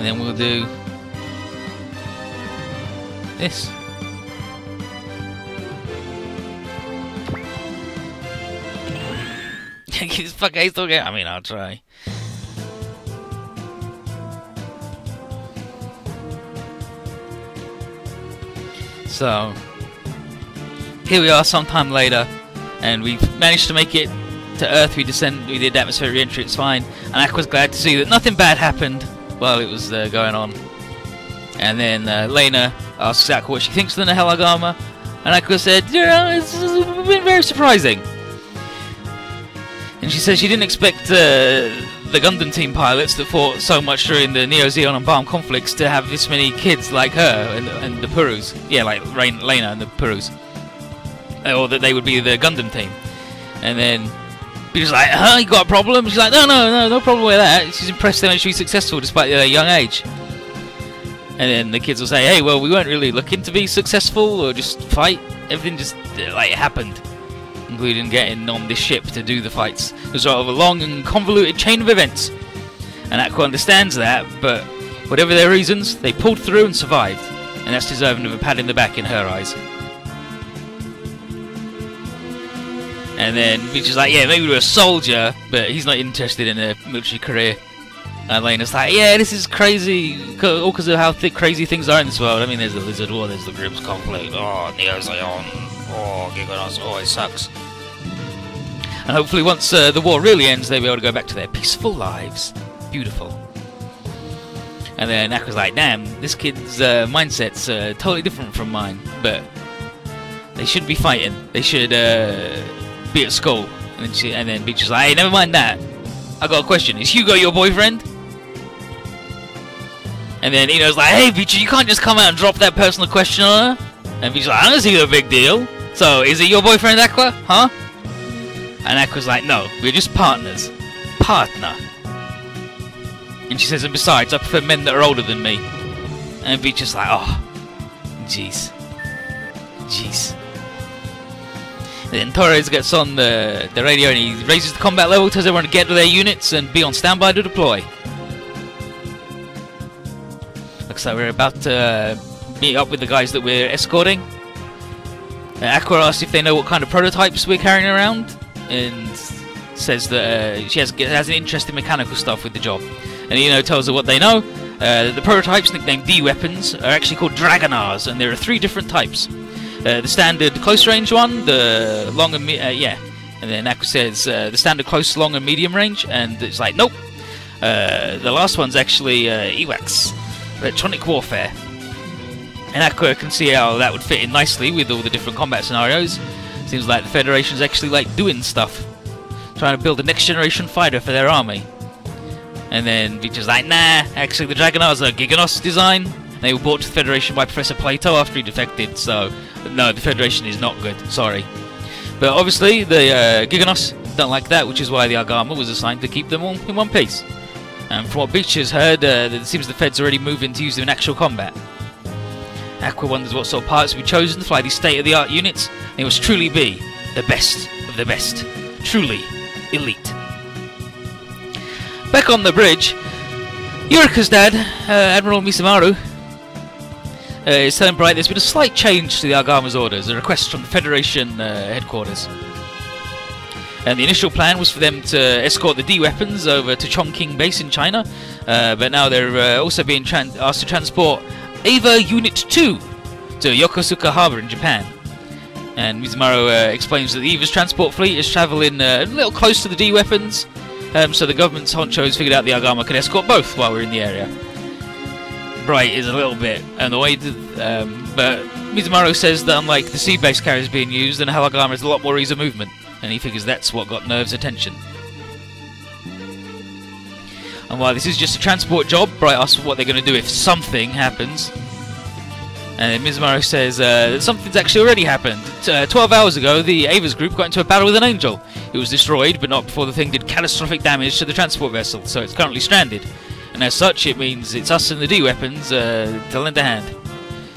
And then we'll do this. Fuck, I still get. I mean, I'll try. So here we are, sometime later, and we've managed to make it to Earth. We did atmospheric re-entry. It's fine, and Aqua's glad to see that nothing bad happened while it was going on. And then Lena asks Aqua what she thinks of the Nihilagama, and Aqua said, "You know, it's been very surprising." And she says she didn't expect the Gundam team pilots that fought so much during the Neo-Zeon and Barm conflicts to have this many kids like her and the Purus. Yeah, like Lena and the Purus. Or that they would be the Gundam team. And then Peter's like, "Huh, you got a problem?" She's like, no problem with that. She's impressed they managed to be successful despite their young age. And then the kids will say, "Hey, well, we weren't really looking to be successful or just fight. Everything just, like, happened. Including getting on this ship to do the fights. It was sort of a long and convoluted chain of events." And Aqua understands that, but whatever their reasons, they pulled through and survived. And that's deserving of a pat in the back in her eyes. And then Beach is like, "Yeah, maybe we're a soldier, but he's not interested in a military career." And Lena's like, "Yeah, this is crazy, all because of how crazy things are in this world. I mean, there's the Lizard War, there's the Grimm's conflict, oh, Neo-Zeon, oh, Giganos, oh, it sucks." And hopefully once the war really ends, they'll be able to go back to their peaceful lives. Beautiful. And then Aqua's like, "Damn, this kid's mindset's totally different from mine, but they shouldn't be fighting. They should be at school." And then Beach is like, "Hey, never mind that. I got a question. Is Hugo your boyfriend?" And then Ino's like, "Hey, Beach, you can't just come out and drop that personal question on her." And Beach's like, "I don't see the big deal. So, is it your boyfriend, Aqua? Huh?" And Aqua's like, "No, we're just partners. Partner." And she says, "And besides, I prefer men that are older than me." And Beach is like, "Oh, jeez. Jeez." Then Torres gets on the radio and he raises the combat level, tells everyone to get to their units and be on standby to deploy. Looks like we're about to meet up with the guys that we're escorting. Aqua asks if they know what kind of prototypes we're carrying around, and says that she has an interest in mechanical stuff with the job. And Ino tells her what they know. The prototypes, nicknamed D-weapons, are actually called Dragonars, and there are 3 different types. The standard close range one, the long and and then Aqua says the standard close, long and medium range, and it's like, nope. The last one's actually EWACS, electronic warfare. And Aqua can see how that would fit in nicely with all the different combat scenarios. Seems like the Federation's actually like doing stuff, trying to build a next generation fighter for their army. And then Beach is like, "Nah, actually the Dragonars are Giganos design. They were brought to the Federation by Professor Plato after he defected, so no, the Federation is not good, sorry." But obviously the Giganos don't like that, which is why the Agama was assigned to keep them all in one piece. And from what Beach has heard, it seems the Fed's already moving to use them in actual combat. Aqua wonders what sort of pilots will be chosen to fly these state-of-the-art units. They must truly be the best of the best. Truly elite. Back on the bridge, Yurika's dad, Admiral Misamaru, is telling Bright there's been a slight change to the Agama's orders, a request from the Federation headquarters. And the initial plan was for them to escort the D-weapons over to Chongqing base in China, but now they're also being asked to transport Ava Unit 2 to Yokosuka Harbor in Japan. And Mizumaru explains that the Eva's transport fleet is travelling a little close to the D-weapons, so the government's honchos figured out the Agama can escort both while we're in the area. Bright is a little bit annoyed, but Mizumaru says that unlike the sea-based carriers being used, the Nihilagama has a lot more ease of movement, and he figures that's what got Nerve's attention. And while this is just a transport job, Bright asks what they're going to do if something happens. And Mizumaru says that something's actually already happened. 12 hours ago, the Ava's group got into a battle with an angel. It was destroyed, but not before the thing did catastrophic damage to the transport vessel, so it's currently stranded. And as such, it means it's us and the D-weapons to lend a hand.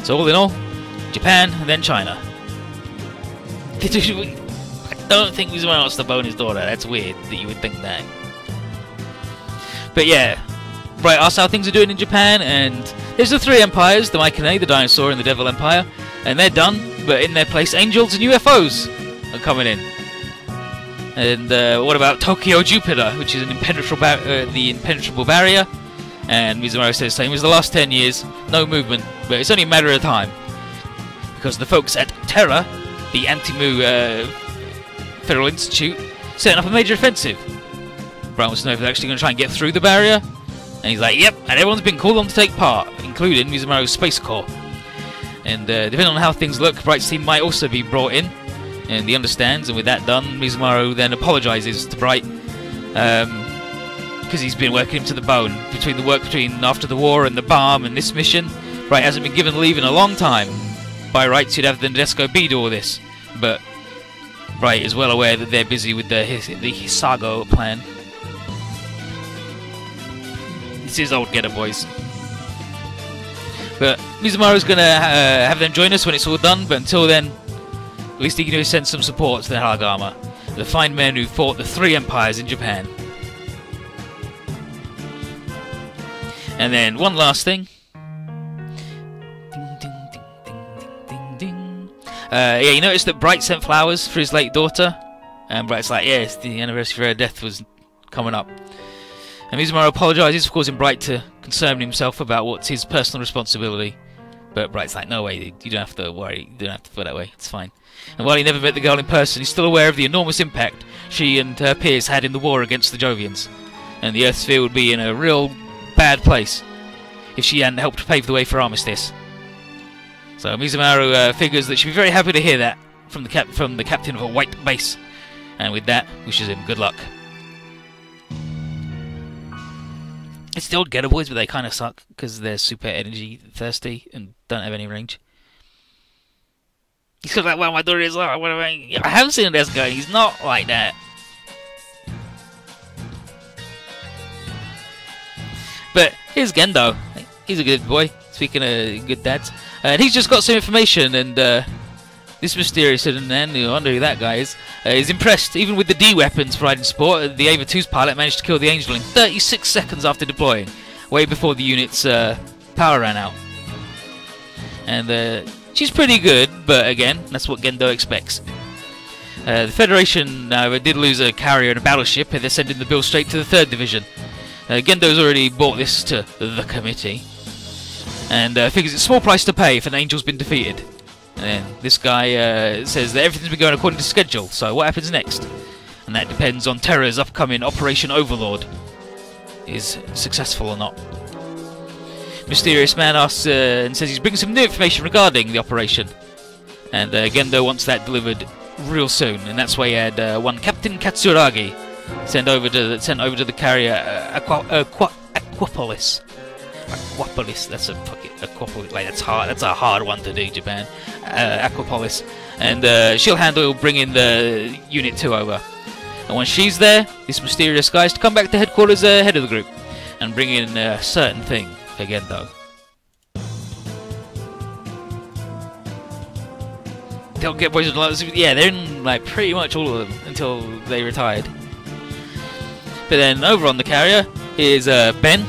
So all in all, Japan and then China. I don't think Mizumaru wants to bone his daughter. That's weird that you would think that. But yeah, Bright asks how things are doing in Japan, and there's the three empires, the Mycenae, the Dinosaur, and the Devil Empire, and they're done, but in their place, angels and UFOs are coming in. And what about Tokyo Jupiter, which is an the impenetrable barrier? And Mizumaru says, same as the last 10 years, no movement, but it's only a matter of time. Because the folks at Terra, the Anti-Mu Federal Institute, setting up a major offensive. Bright wants to know if they're actually going to try and get through the barrier. And he's like, yep, and everyone's been called on to take part, including Mizumaru's Space Corps. And depending on how things look, Bright's team might also be brought in. And he understands, and with that done, Mizumaru then apologises to Bright. Because he's been working him to the bone. Between the work after the war and the bomb and this mission, Bright hasn't been given leave in a long time. By rights, you'd have the Nadesco B do all this. But Bright is well aware that they're busy with the Hisago plan. This is old Getter Boys. But Mizumaru's going to have them join us when it's all done, but until then, at least he can send some support to the Haragama, the fine men who fought the three empires in Japan. And then one last thing. Yeah, you noticed that Bright sent flowers for his late daughter, and Bright's like, yes, the anniversary of her death was coming up. And Mizumaru apologises for causing Bright to concern himself about what's his personal responsibility. But Bright's like, no way, dude, you don't have to worry, you don't have to feel that way, it's fine. And while he never met the girl in person, he's still aware of the enormous impact she and her peers had in the war against the Jovians. And the Earth sphere would be in a real bad place if she hadn't helped pave the way for armistice. So Mizumaru figures that she'd be very happy to hear that from the captain of a white base. And with that, wishes him good luck. It's the old Getter Boys, but they kind of suck because they're super energy thirsty and don't have any range. He's like, well, my daughter is like, what am I haven't seen this guy, he's not like that. But here's Gendo. He's a good boy, speaking of good dads. And he's just got some information, and this mysterious hidden man, I wonder who that guy is impressed. Even with the D weapons providing support, the Ava 2's pilot managed to kill the Angel in 36 seconds after deploying, way before the unit's power ran out. And she's pretty good, but again, that's what Gendo expects. The Federation did lose a carrier and a battleship, and they're sending the bill straight to the 3rd Division. Gendo's already brought this to the committee, and figures it's a small price to pay if an Angel's been defeated. And this guy says that everything's been going according to schedule, so what happens next? And that depends on Terra's upcoming Operation Overlord is successful or not. Mysterious Man asks and says he's bringing some new information regarding the operation, and Gendo wants that delivered real soon, and that's why he had one Captain Katsuragi sent over to the carrier Aquapolis. Aquapolis, that's a fucking Aquapolis, like that's a hard one to do, Japan. Aquapolis, and she'll handle bringing the Unit 2 over. And when she's there, this mysterious guy is to come back to headquarters head of the group and bring in a certain thing for Gendo. They'll get boys, yeah, they're in like pretty much all of them until they retired. But then over on the carrier is Ben.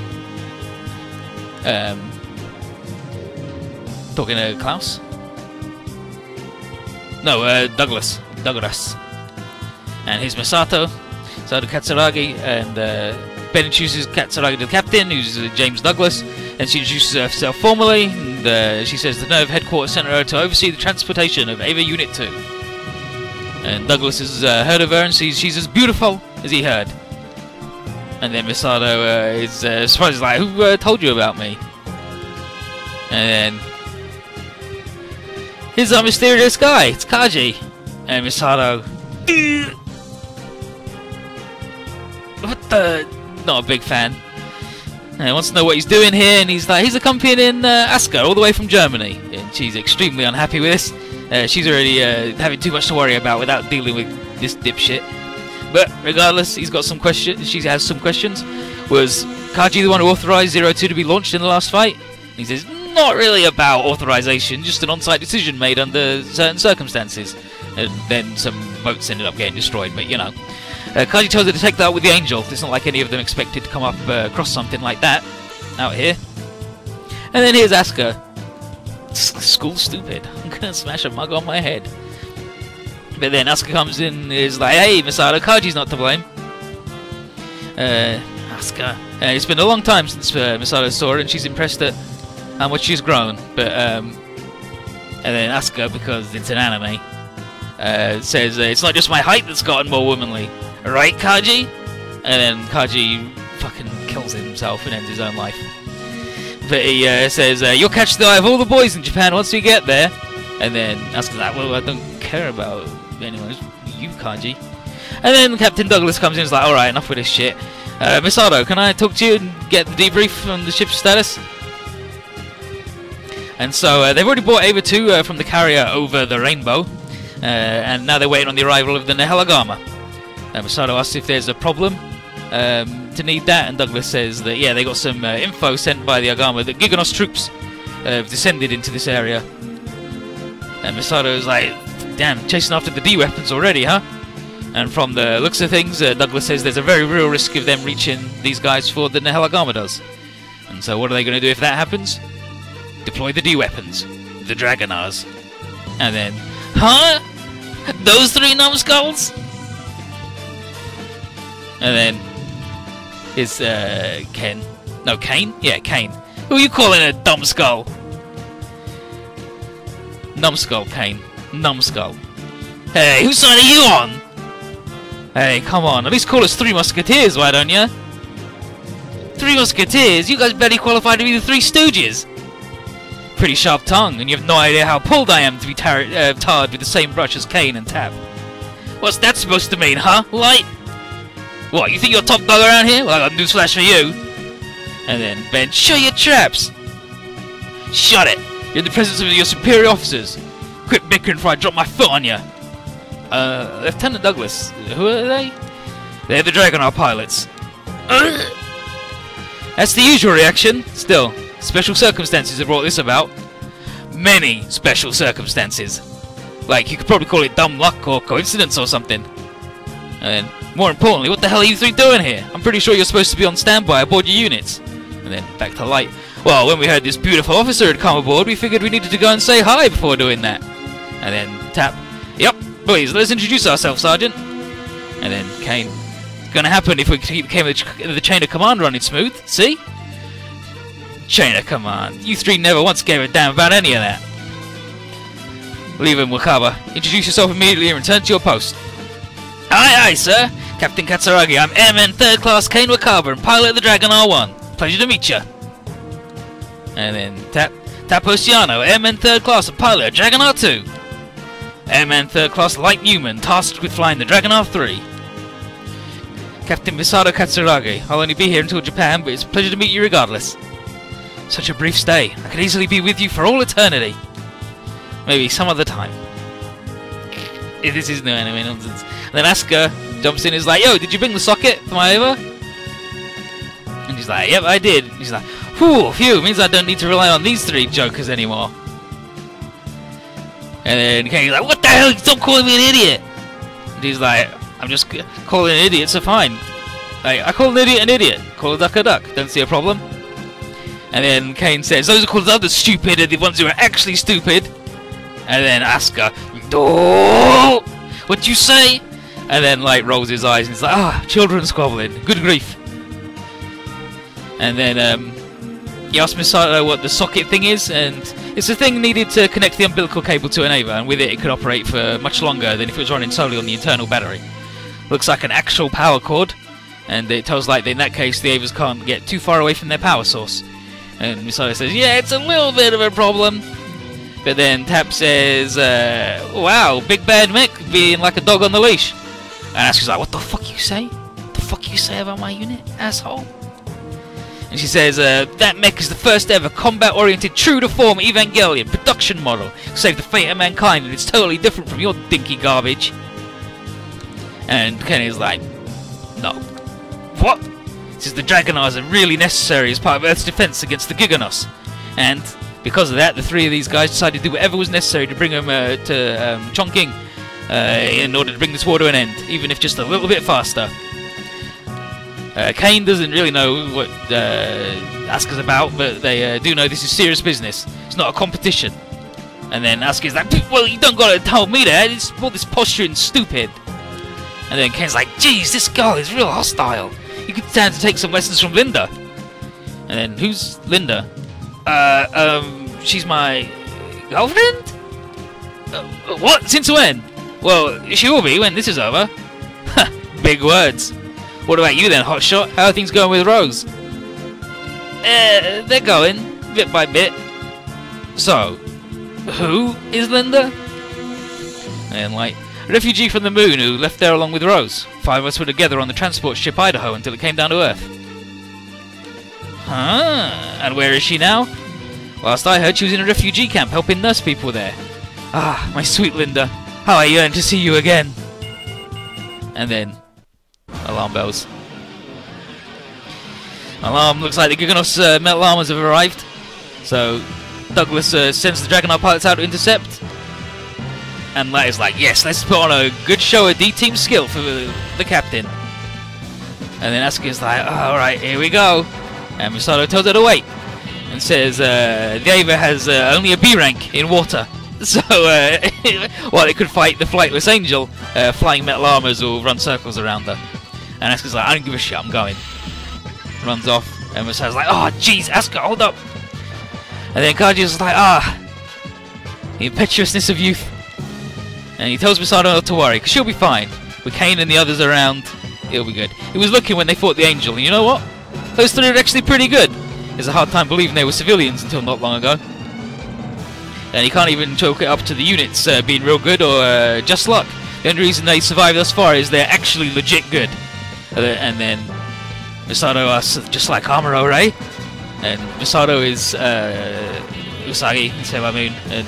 Talking to Klaus? No, Douglas. And here's Masato, Sado Katsuragi, and Ben introduces Katsuragi to the captain, who's James Douglas, and she introduces herself formally, and she says the Nerve headquarters sent her to oversee the transportation of Ava Unit 2. And Douglas has heard of her and sees she's as beautiful as he heard. And then Masato is surprised, like, who told you about me? And then here's our mysterious guy, it's Kaji. And Masato, what the? Not a big fan. And wants to know what he's doing here, and he's like, he's accompanying Asuka all the way from Germany. And she's extremely unhappy with this. She's already having too much to worry about without dealing with this dipshit. But regardless, he's got some questions. She has some questions. Was Kaji the one who authorized 02 to be launched in the last fight? And he says, not really about authorization, just an on-site decision made under certain circumstances. And then some boats ended up getting destroyed, but you know. Kaji tells her to take that up with the angel. It's not like any of them expected to come up across something like that out here. And then here's Asuka. School's stupid. I'm gonna smash a mug on my head. But then Asuka comes in and is like, hey, Misato, Kaji's not to blame. Asuka. It's been a long time since Misato saw her, and she's impressed at how much she's grown. But and then Asuka, because it's an anime, says it's not just my height that's gotten more womanly, right, Kaji? And then Kaji fucking kills himself and ends his own life. But he says you'll catch the eye of all the boys in Japan once we get there. And then Asuka's like, well, I don't care about anyone, it's you, Kaji. And then Captain Douglas comes in and is like, alright, enough with this shit. Misato, can I talk to you and get the debrief on the ship's status? And so they've already brought Ava 2 from the carrier over the rainbow, and now they're waiting on the arrival of the Nehelagama. Misato asks if there's a problem to need that, and Douglas says that yeah, they got some info sent by the Agama that Giganos troops have descended into this area. And Misato's like, damn, chasing after the D-weapons already, huh? And from the looks of things, Douglas says there's a very real risk of them reaching these guys before the Nehelagama does. And so what are they going to do if that happens? Deploy the D-weapons, the Dragonars. And then, huh? Those three numbskulls? And then, is Ken? No, Kane? Yeah, Kane. Who are you calling a dumb skull? Numbskull, Kane. Numbskull. Hey, whose side are you on? Hey, come on. At least call us Three Musketeers, why don't you? Three Musketeers? You guys barely qualified to be the Three Stooges. Pretty sharp tongue, and you have no idea how pulled I am to be tarred with the same brush as Kane and Tap. What's that supposed to mean, huh? Light? What, you think you're top dog around here? Well, I got a newsflash for you. And then, Ben, show your traps. Shut it. You're in the presence of your superior officers. Quit bickering before I drop my foot on you. Lieutenant Douglas, who are they? They're the Dragonar pilots. That's the usual reaction. Still, special circumstances have brought this about. Many special circumstances. Like, you could probably call it dumb luck or coincidence or something. And more importantly, what the hell are you three doing here? I'm pretty sure you're supposed to be on standby aboard your units. And then, back to Light. Well, when we heard this beautiful officer had come aboard, we figured we needed to go and say hi before doing that. And then, Tap. Yep, please, let's introduce ourselves, Sergeant. And then, Kane. It's gonna happen if we keep the chain of command running smooth, see? Chain of command. You three never once gave a damn about any of that. Leave him, Wakaba. Introduce yourself immediately and return to your post. Aye, aye, sir. Captain Katsuragi, I'm Airman 3rd Class Kane Wakaba and pilot of the Dragon R1. Pleasure to meet you. And then Tap Oceano, Airman 3rd Class and pilot of Dragon R2. Airman 3rd Class Light Newman, tasked with flying the Dragon R3. Captain Misato Katsuragi, I'll only be here until Japan, but it's a pleasure to meet you regardless. Such a brief stay. I could easily be with you for all eternity. Maybe some other time. This is no anime nonsense. And then Asuka jumps in and is like, yo, did you bring the socket for my Ava? And he's like, yep, I did. And he's like, whew, phew, means I don't need to rely on these three jokers anymore. And then Kane's like, what the hell? Stop calling me an idiot. And he's like, I'm just calling an idiot, so fine. Like, I call an idiot. Call a duck a duck. Don't see a problem. And then Kane says, those are called others stupid are the ones who are actually stupid. And then Asuka, oh, what'd you say? And then Light rolls his eyes and he's like, ah, children squabbling. Good grief. And then he asks Misato what the socket thing is, and it's a thing needed to connect the umbilical cable to an Ava, and with it could operate for much longer than if it was running solely on the internal battery. Looks like an actual power cord, and it tells Light that in that case the Avas can't get too far away from their power source. And Misato says, yeah, it's a little bit of a problem. But then Tap says, wow, big bad mech being like a dog on the leash. And Asuka's like, what the fuck you say? What the fuck you say about my unit, asshole? And she says, that mech is the first ever combat-oriented, true-to-form Evangelion production model. Save the fate of mankind, and it's totally different from your dinky garbage. And Kenny's like, no. What? Says the Dragonars are really necessary as part of Earth's defense against the Giganos. And because of that, the three of these guys decided to do whatever was necessary to bring them to Chongqing in order to bring this war to an end, even if just a little bit faster. Kane doesn't really know what Asuka's about, but they do know this is serious business. It's not a competition. And then Asuka's like, well, you don't gotta tell me that, all this posturing stupid. And then Kane's like, geez, this girl is real hostile. You could stand to take some lessons from Linda. And then, who's Linda? She's my girlfriend? What? Since when? Well, she will be when this is over. Big words. What about you then, hotshot? How are things going with Rose? They're going, bit by bit. So, who is Linda? And like, a refugee from the moon who left there along with Rose. 5 of us were together on the transport ship Idaho until it came down to Earth. Huh? And where is she now? Last I heard, she was in a refugee camp helping nurse people there. Ah, my sweet Linda. How I yearn to see you again. And then, alarm bells. Alarm, looks like the Giganos metal armors have arrived. So, Douglas sends the Dragonite pilots out to intercept. And Light is like, yes, let's put on a good show of D-Team skill for the captain. And then Asuka's like, alright, here we go. And Misato tells her to wait. And says, the Ava has only a B rank in water. So, while it could fight the Flightless Angel, flying metal armors will run circles around her. And Asuka's like, I don't give a shit, I'm going. Runs off. And Misato's like, oh, jeez, Asuka, hold up. And then Kaji's like, the impetuousness of youth. And he tells Misato not to worry, because she'll be fine. With Kane and the others around, it'll be good. He was looking when they fought the Angel, and you know what? Those three are actually pretty good. It's a hard time believing they were civilians until not long ago. And he can't even chalk it up to the units being real good or just luck. The only reason they survived thus far is they're actually legit good. And then Misato asks, just like Amuro, right? And Misato is Usagi, Sailor Moon, and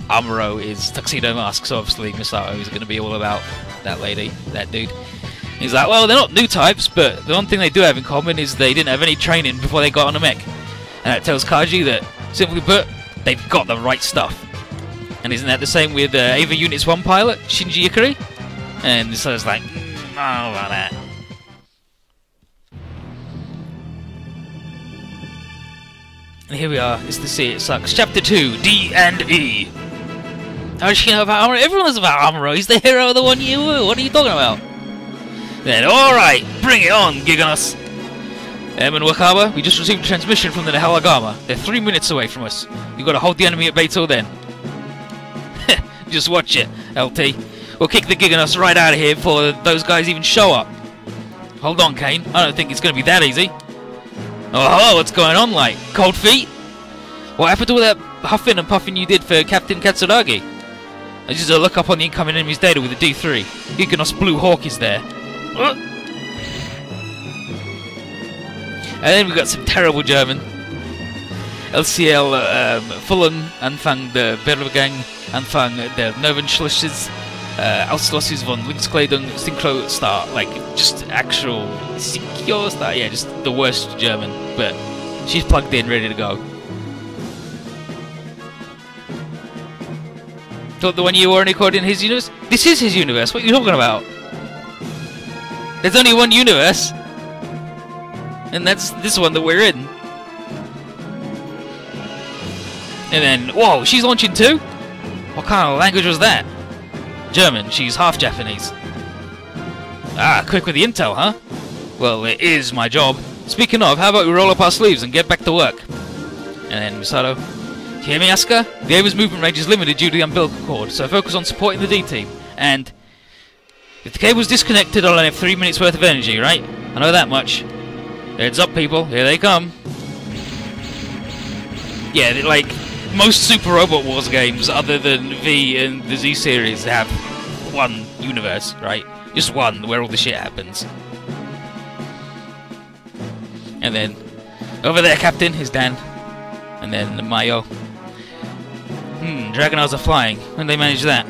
Amuro is Tuxedo Mask, so obviously Misato is going to be all about that lady, that dude. He's like, well, they're not new types, but the one thing they do have in common is they didn't have any training before they got on a mech. And that tells Kaji that, simply put, they've got the right stuff. And isn't that the same with Ava Unit's 1 pilot, Shinji Ikari? And Misato's like, I don't know about that. And here we are, it's the See It Sucks. Chapter 2, D&E. How does she know about Amuro? Everyone knows about Amuro, he's the hero of the 1 year war. What are you talking about? Then, alright, bring it on, Giganos. And Wakaba, we just received a transmission from the Nahalagama. They're 3 minutes away from us. You've got to hold the enemy at bay till then. Just watch it, LT. We'll kick the Giganos right out of here before those guys even show up. Hold on, Kane. I don't think it's going to be that easy. Oh, what's going on, like? Cold feet? What happened to all that huffing and puffing you did for Captain Katsuragi? I just look up on the incoming enemy's data with a D3. Giganos Blue Hawk is there. And then we've got some terrible German. LCL Fulham Anfang der Bergang, Anfang der Nervenschlusses, Ausschlusses von Linkskleidung, Synchro Star. Like, just actual Secure Star. Yeah, just the worst German. But she's plugged in, ready to go. Thought the 1 year war only occurred in his universe? This is his universe, what are you talking about? There's only one universe. And that's this one that we're in. And then, whoa, she's launching too? What kind of language was that? German, she's half Japanese. Ah, quick with the intel, huh? Well, it is my job. Speaking of, how about we roll up our sleeves and get back to work? And then Misato, do you hear me, Asuka? The Ava's movement range is limited due to the umbilical cord, so focus on supporting the D-Team. And if the cable's disconnected, I'll only have 3 minutes worth of energy, right? I know that much. Heads up, people. Here they come. Yeah, like, most Super Robot Wars games, other than V and the Z series, have one universe, right? Just one, where all the shit happens. And then, over there, Captain, is Dan. And then Mayo. Dragonars are flying. When they manage that?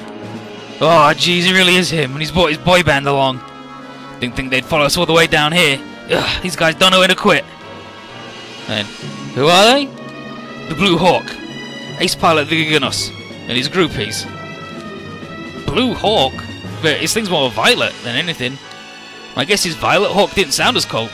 Oh, jeez, it really is him, and he's brought his boy band along. Didn't think they'd follow us all the way down here. Ugh, these guys don't know when to quit. And who are they? The Blue Hawk, ace pilot Giganos, and his groupies. Blue Hawk, but his thing's more violet than anything. I guess his Violet Hawk didn't sound as cool.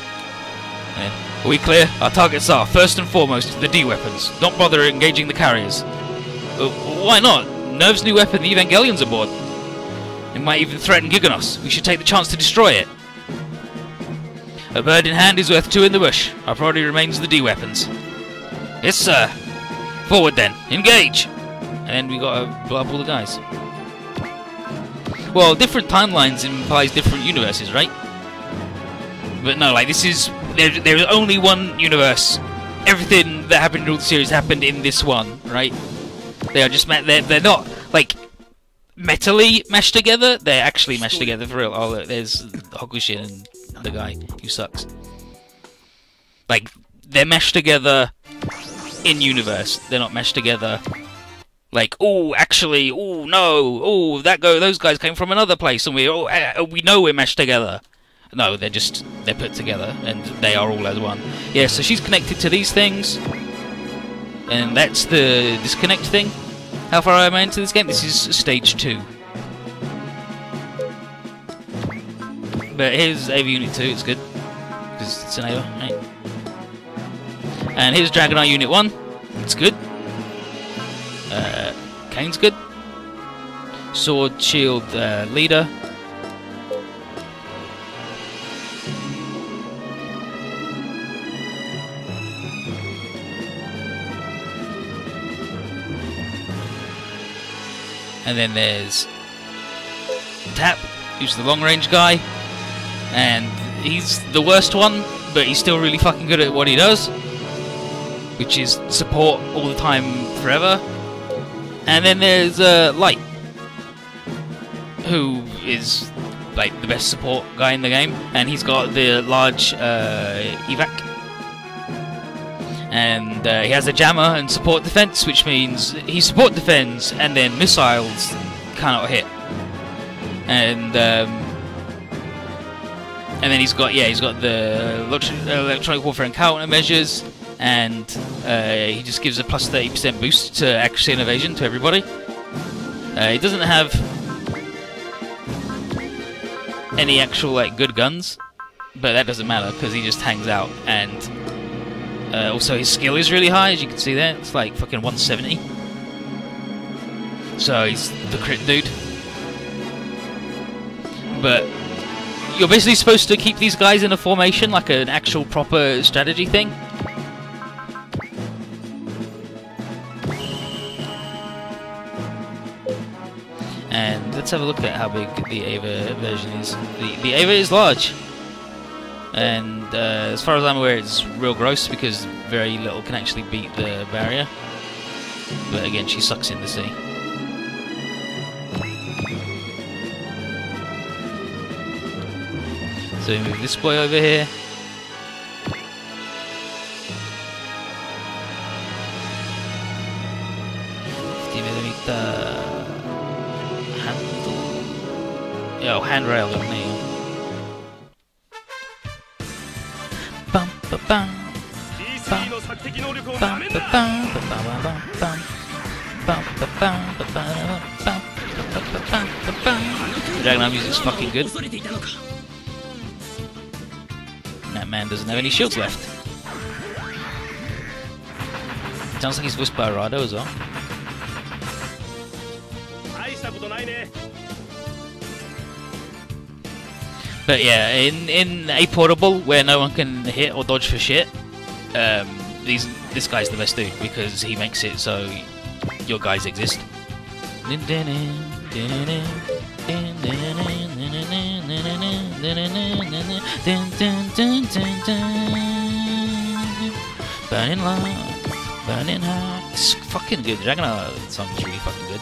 Yeah. Are we clear? Our targets are, first and foremost, the D-weapons. Don't bother engaging the carriers. Why not? Nerv's new weapon, the Evangelion's aboard. It might even threaten Giganos. We should take the chance to destroy it. A bird in hand is worth two in the bush. Our priority remains the D-weapons. Yes, sir. Forward then. Engage! And then we gotta blow up all the guys. Well, different timelines implies different universes, right? But no, like, this is... There's only one universe. Everything that happened in all the series happened in this one, right? They are just... They're not, like, metally meshed together. They're actually meshed together, for real. Oh, look, there's Hokushin and the guy who sucks. Like, they're meshed together in universe. They're not meshed together... Like, oh, actually, oh no, oh those guys came from another place, and we know we're meshed together. No, they're put together, and they are all as one. Yeah, so she's connected to these things, and that's the disconnect thing. How far am I into this game? This is stage 2. But here's AV Unit 2. It's good because it's an AVA, right? And here's Dragonite Unit 1. It's good. Kane's good. Sword, Shield, Leader. And then there's Tap, who's the long-range guy. And he's the worst one, but he's still really fucking good at what he does. Which is support all the time, forever. And then there's Light, who is like the best support guy in the game, and he's got the large evac, and he has a jammer and support defense, which means he support defends, and then missiles cannot hit. And then he's got the electronic warfare and countermeasures. And he just gives a plus 30% boost to accuracy and evasion to everybody. He doesn't have any actual like good guns, but that doesn't matter because he just hangs out. And also his skill is really high, as you can see there. It's like fucking 170. So he's the crit dude. But you're basically supposed to keep these guys in a formation, like an actual proper strategy thing. And let's have a look at how big the AVA version is. The AVA is large, and as far as I'm aware, it's real gross because very little can actually beat the barrier. But again, she sucks in the sea. So we move this boy over here. Oh, handrail gun, there you go. Bum ba bum. Bum ba bum ba bum. Bum ba bum ba bum. The Dragonite music's fucking good. That man doesn't have any shields left. Sounds like he's voiced by Rado as well. But yeah, in a portable where no one can hit or dodge for shit, this guy's the best dude because he makes it so your guys exist. Burning love, burning heart. It's fucking good. Dragonite song is really fucking good.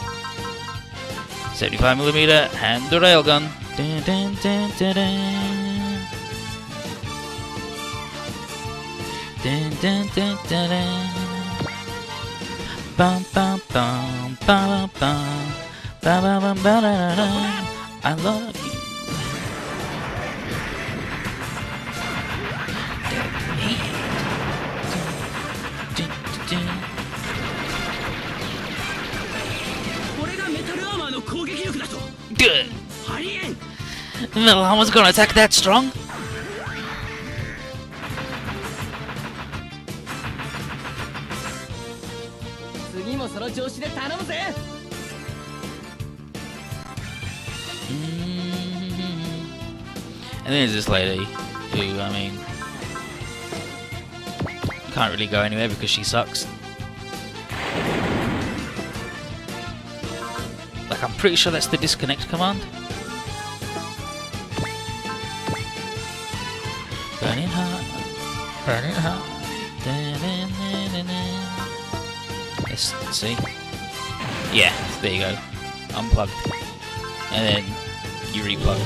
75mm hand the railgun. Dun, dun, dun, dun, dun. Dun, dun, dun, dun, dun. Bum, bum, bum, bum, bum, bum, bum, bum, bum, da, da. I love you. The llama's gonna attack that strong? And then there's this lady who, I mean, can't really go anywhere because she sucks. Like, I'm pretty sure that's the disconnect command. Burning hot, burning hot. Let's see. Yeah, there you go. Unplugged. And then you replug.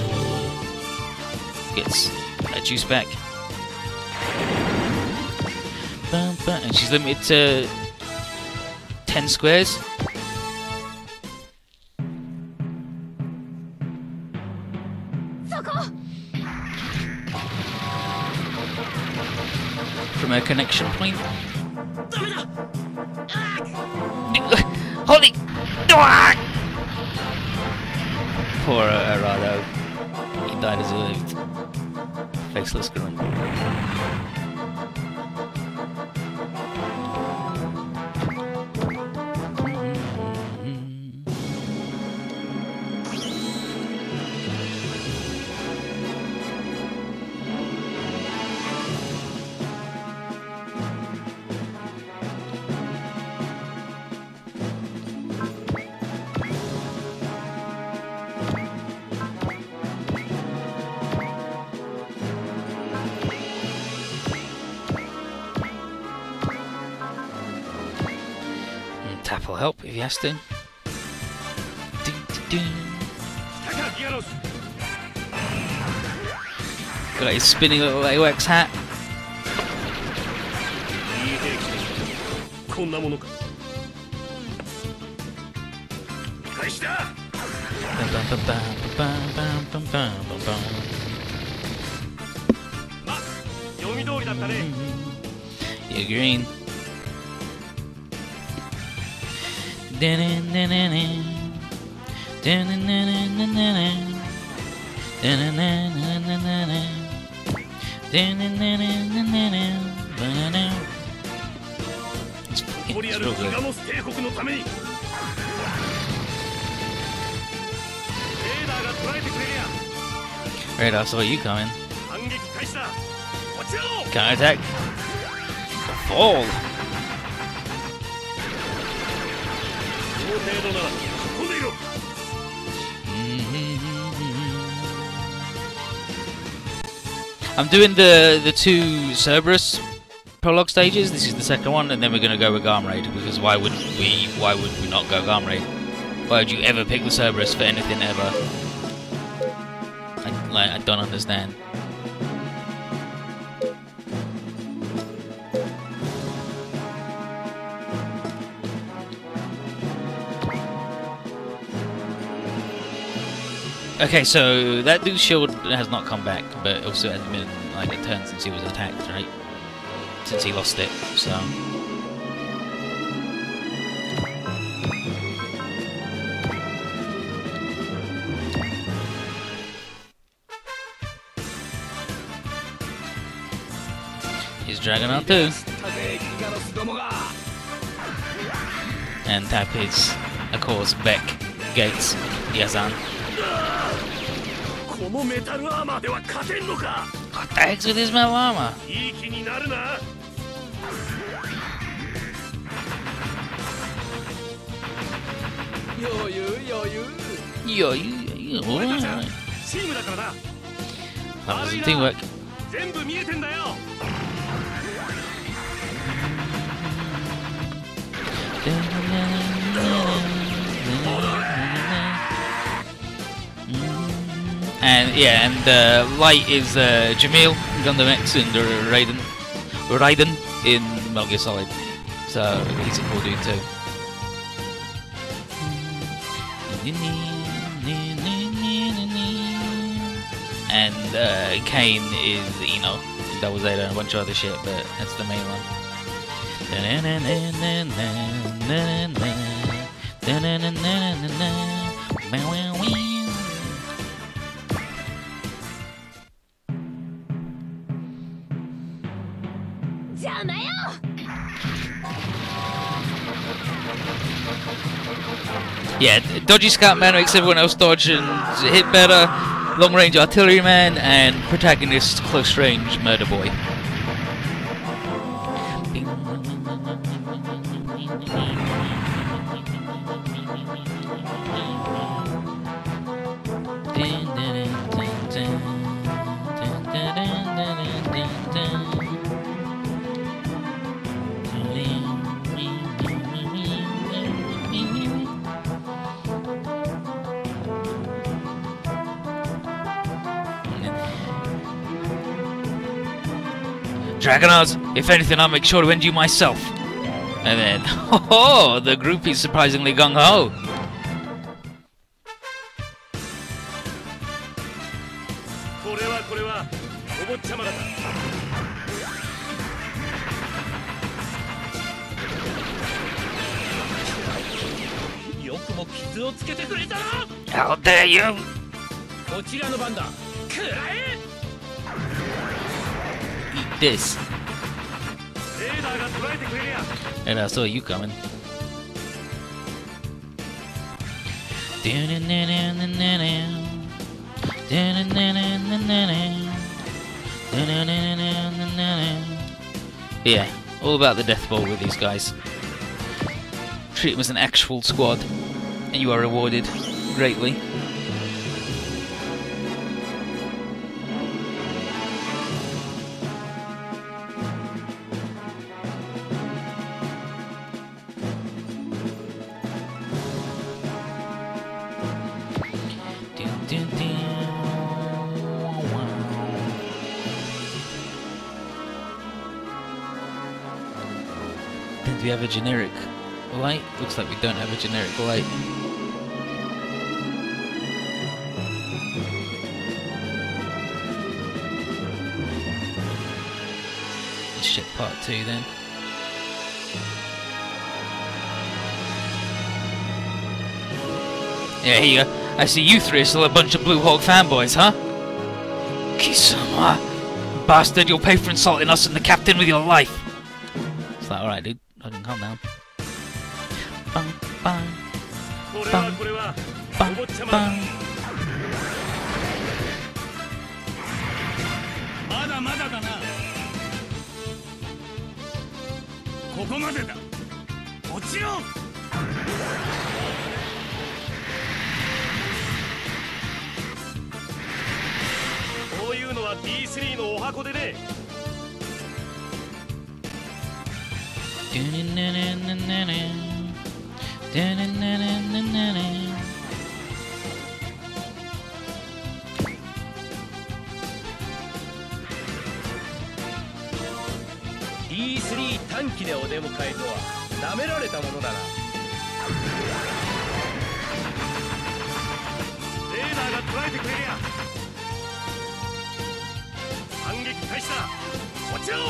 Gets a juice back. And she's limited to 10 squares. From her connection point. Holy! Poor Arado. He died as he lived. Faceless grunt. Tap will help if he has to. Got his spinning little AOX hat. You're green. Radar saw you coming. Counter attack. Fall. I'm doing the two Cerberus prologue stages. This is the second one, and then we're gonna go with Garm Raid, because why would we not go Garm Raid? Why would you ever pick the Cerberus for anything ever? I don't understand. Okay, so that dude's shield has not come back, but also it hasn't been like a turn since he was attacked, right? Since he lost it, so. He's dragging out too. And tap his, of course, Beck, Gates, Yazan. What the heck's with his metal armor? Alright. That was some teamwork. And yeah, and light is Jamil, Gundam X, and Raiden in Metal Gear Solid. So he's a cool dude too. And Kane is Eno, Double Zeta, and a bunch of other shit, but that's the main one. Yeah, dodgy scout man makes everyone else dodge and hit better. Long range artilleryman and protagonist close range murder boy. Dragonars, if anything, I'll make sure to end you myself. And then, oh, the group is surprisingly gung-ho. How dare you! Eat this. And I saw you coming. Yeah, all about the death bowl with these guys. Treat them as an actual squad, and you are rewarded greatly. Do we have a generic light? Looks like we don't have a generic light. Let's check part 2 then. Yeah, here you go. I see you three are still a bunch of Blue Hawk fanboys, huh? Kisama! Bastard, you'll pay for insulting us and the captain with your life! It's like, alright dude, I can calm down. Bang, bang, bang, bang, bang. D3 のお箱でね。D3 短期でお出迎えとは舐められたものだな。レーダーが捉えてくれりゃ反撃開始だ。こちらを。よ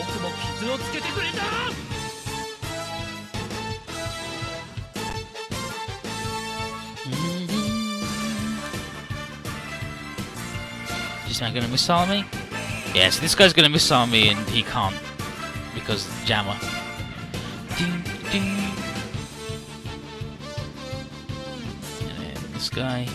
くも傷をつけてくれた。Is this man gonna missile me? Yeah, so this guy's gonna missile me and he can't because of the jammer. Ding, ding. And then this guy.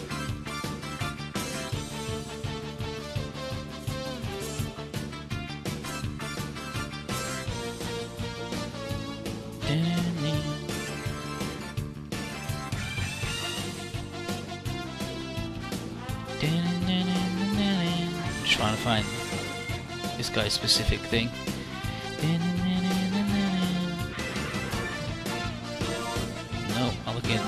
Trying to find this guy's specific thing. No, I'm looking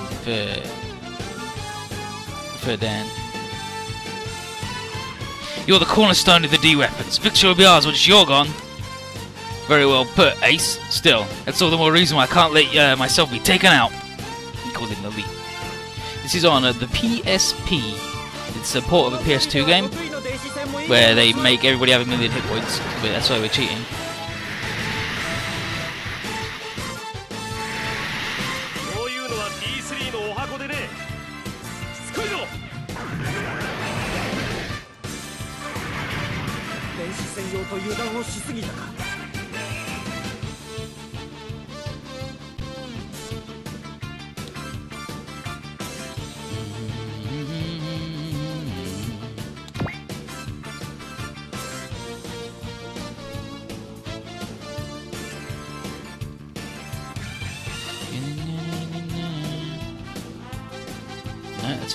for Dan. You're the cornerstone of the D weapons. Victory will be ours once you're gone. Very well put, Ace. Still, that's all the more reason why I can't let myself be taken out. He called him the lead. This is on the PSP. It's a port of a PS2 game, where they make everybody have 1,000,000 hit points, but that's why we're cheating. 戦用と油断をしすぎたか。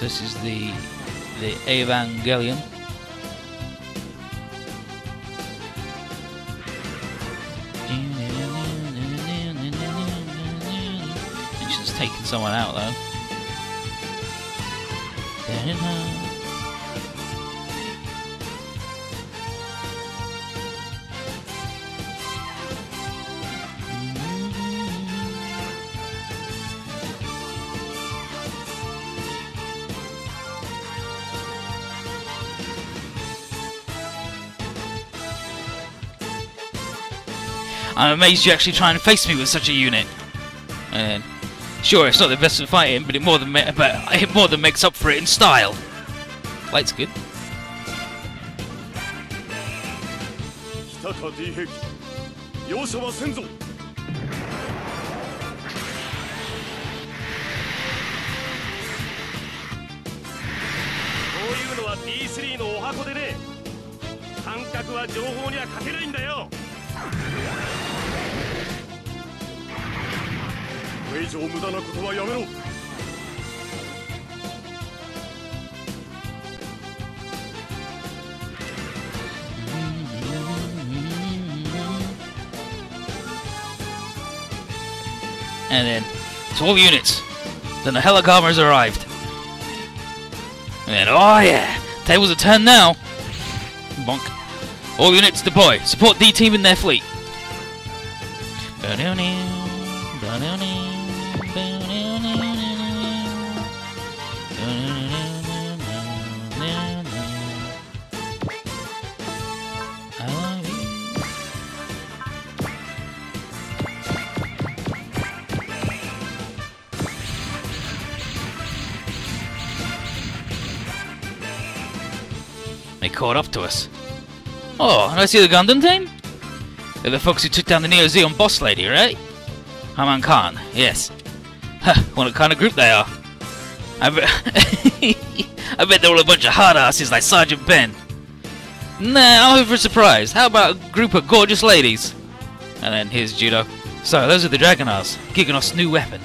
This is the Evangelion. She's taking someone out though. I'm amazed you actually try and face me with such a unit. And sure, it's not the best at fighting, but it more than makes up for it in style. Light's good. D3 のお箱でね、感覚は情報には勝てないんだよ。これ以上無駄なことはやめろ。And then, to all units, the Nahela has arrived. And then, oh yeah, tables are turned now. Bonk. All units deploy. Support D team in their fleet. They caught up to us. Oh, and I see the Gundam team? They're the folks who took down the Neo Zeon boss lady, right? Haman Khan, yes. Huh, what kind of group they are. I bet they're all a bunch of hard asses like Sergeant Ben. Nah, I'm over for a surprise. How about a group of gorgeous ladies? And then here's Judo. So, those are the Dragonars, Giganos's new weapon.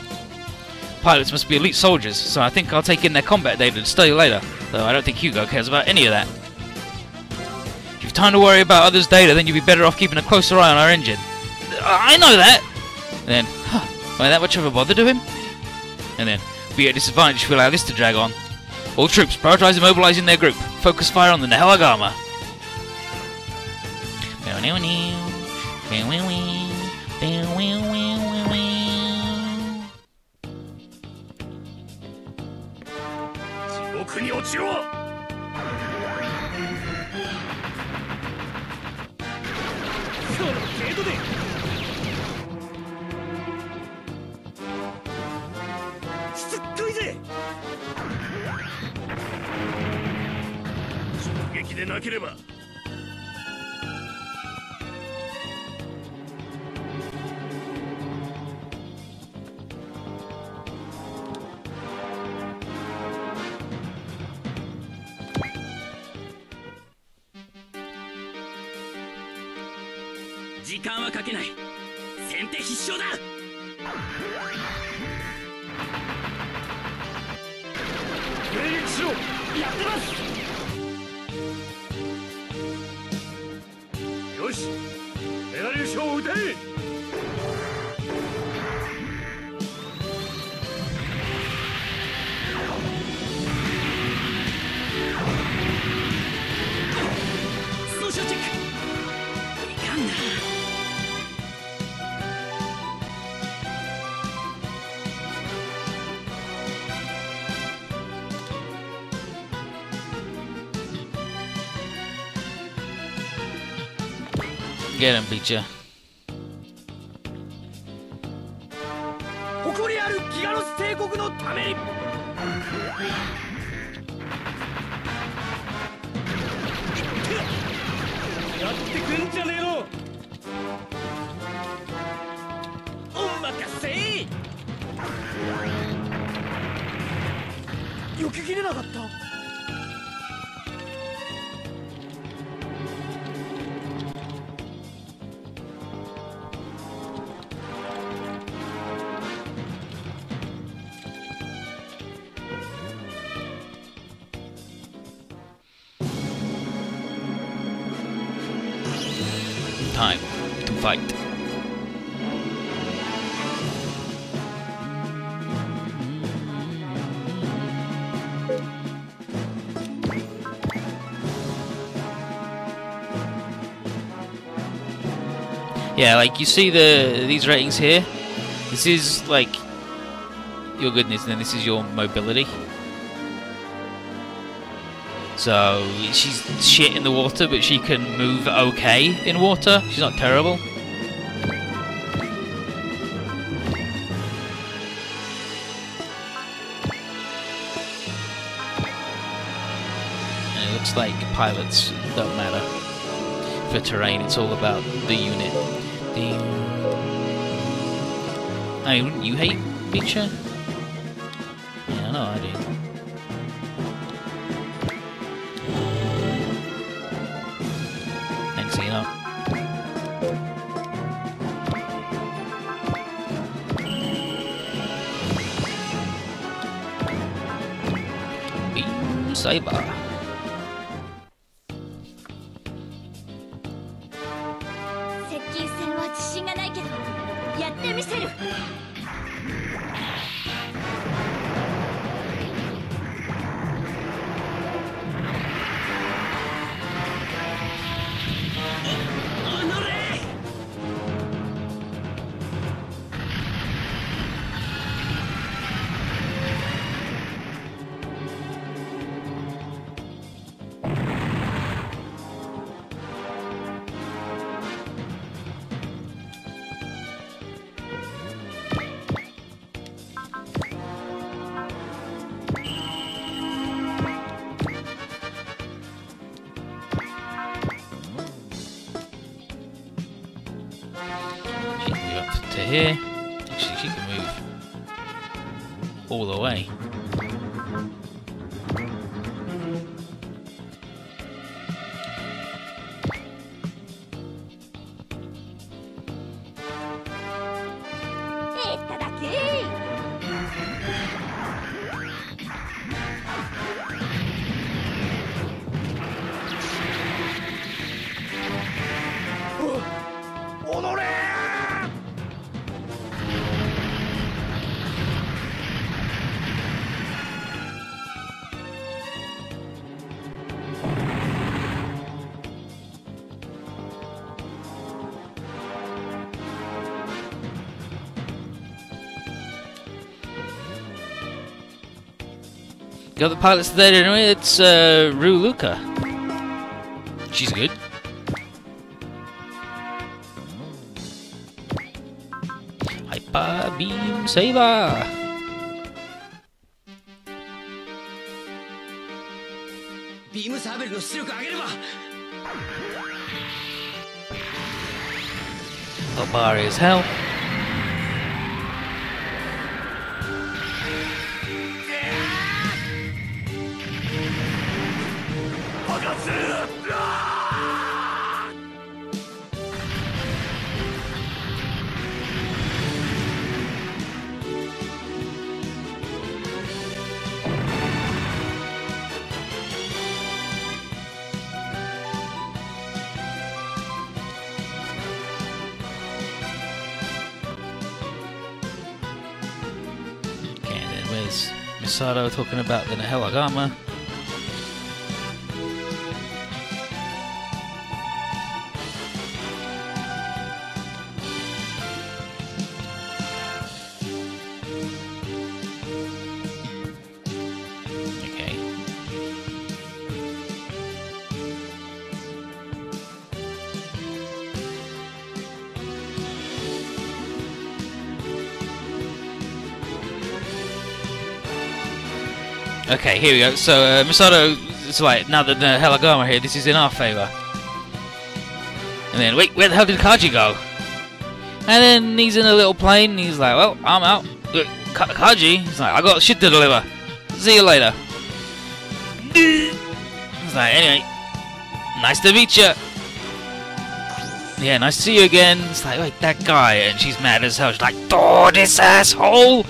Pilots must be elite soldiers, so I think I'll take in their combat data to study later, though I don't think Hugo cares about any of that. If you've time to worry about others' data, then you'd be better off keeping a closer eye on our engine. I know that! And then, am I that much of a bother to him? And then, be at a disadvantage if we allow this to drag on. All troops, prioritize immobilizing their group. Focus fire on the Nahela. Get him, beat ya. きれなかった。Time to fight. Yeah, like you see these ratings here. This is like your goodness, and then this is your mobility. So she's shit in the water, but she can move okay in water. She's not terrible. And it looks like pilots don't matter for terrain. It's all about the unit. I mean, wouldn't you hate Beecher? Yeah, I know I do. Next thing you know. Beam Saber. To here. Actually, she can move all the way. Got the pilots there anyway. It's Luca. She's good. Hyper Beam Saber. Beam Saber の出力上げれば。The bar is hell. Where's Misato talking about the Helagama? Okay. Okay, here we go. So Misato is like, now that the Helagama here, this is in our favour. And then, wait, where the hell did Kaji go? And then he's in a little plane, and he's like, well, I'm out. Kaji, he's like, I got shit to deliver. See you later. It's like, anyway, nice to meet you. Yeah, nice to see you again. It's like, wait, that guy. And she's mad as hell. She's like, oh, this asshole.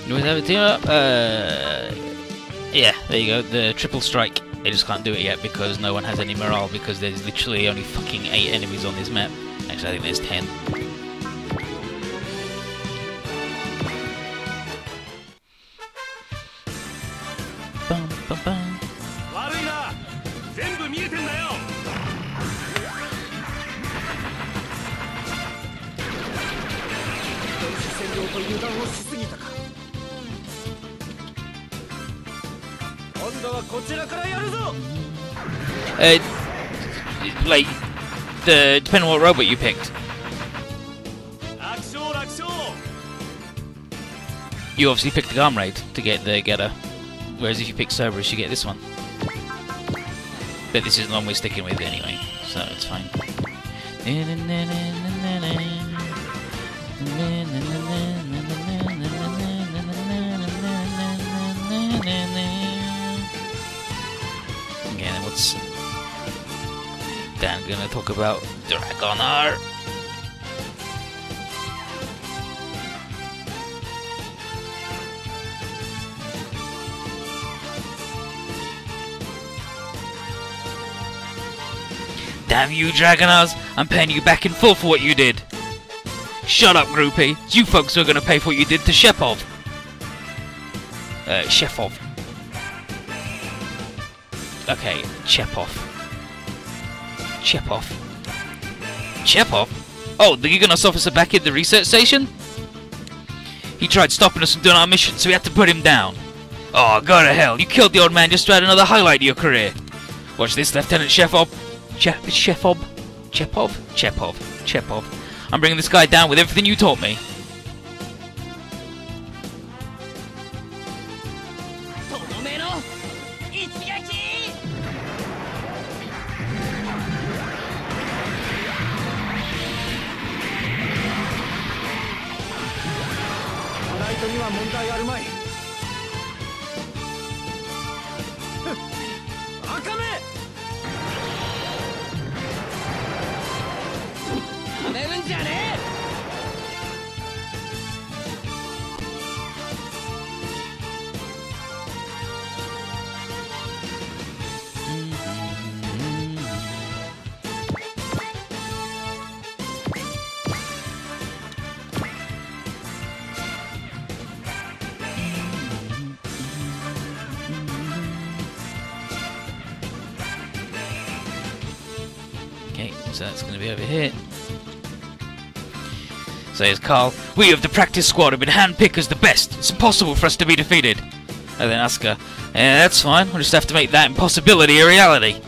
You always have a team up? Yeah, there you go, the triple strike. They just can't do it yet because no one has any morale because there's literally only fucking 8 enemies on this map. Actually, I think there's 10. Bum, bum, bum. Like, depending on what robot you picked. You obviously picked the Garm-Raid to get the Getter, whereas if you pick Cerberus, you get this one. But this is the one we're sticking with anyway, so it's fine. Okay, then what's Dan gonna talk about? Dragonar! Damn you, Dragonars! I'm paying you back in full for what you did! Shut up, groupie! It's you folks who are gonna pay for what you did to Shepov! Shepov. Okay, Chepov. Chepov. Chepov? Oh, the Giganos officer back in the research station? He tried stopping us from doing our mission, so we had to put him down. Oh, go to hell! You killed the old man just to add another highlight to your career! Watch this, Lieutenant Shepov. Shepov? Chepov? Chepov. Chepov. I'm bringing this guy down with everything you taught me. Okay, so that's going to be over here. Says Carl, we of the practice squad have been handpicked as the best. It's impossible for us to be defeated. And then Asuka, yeah, that's fine. We'll just have to make that impossibility a reality.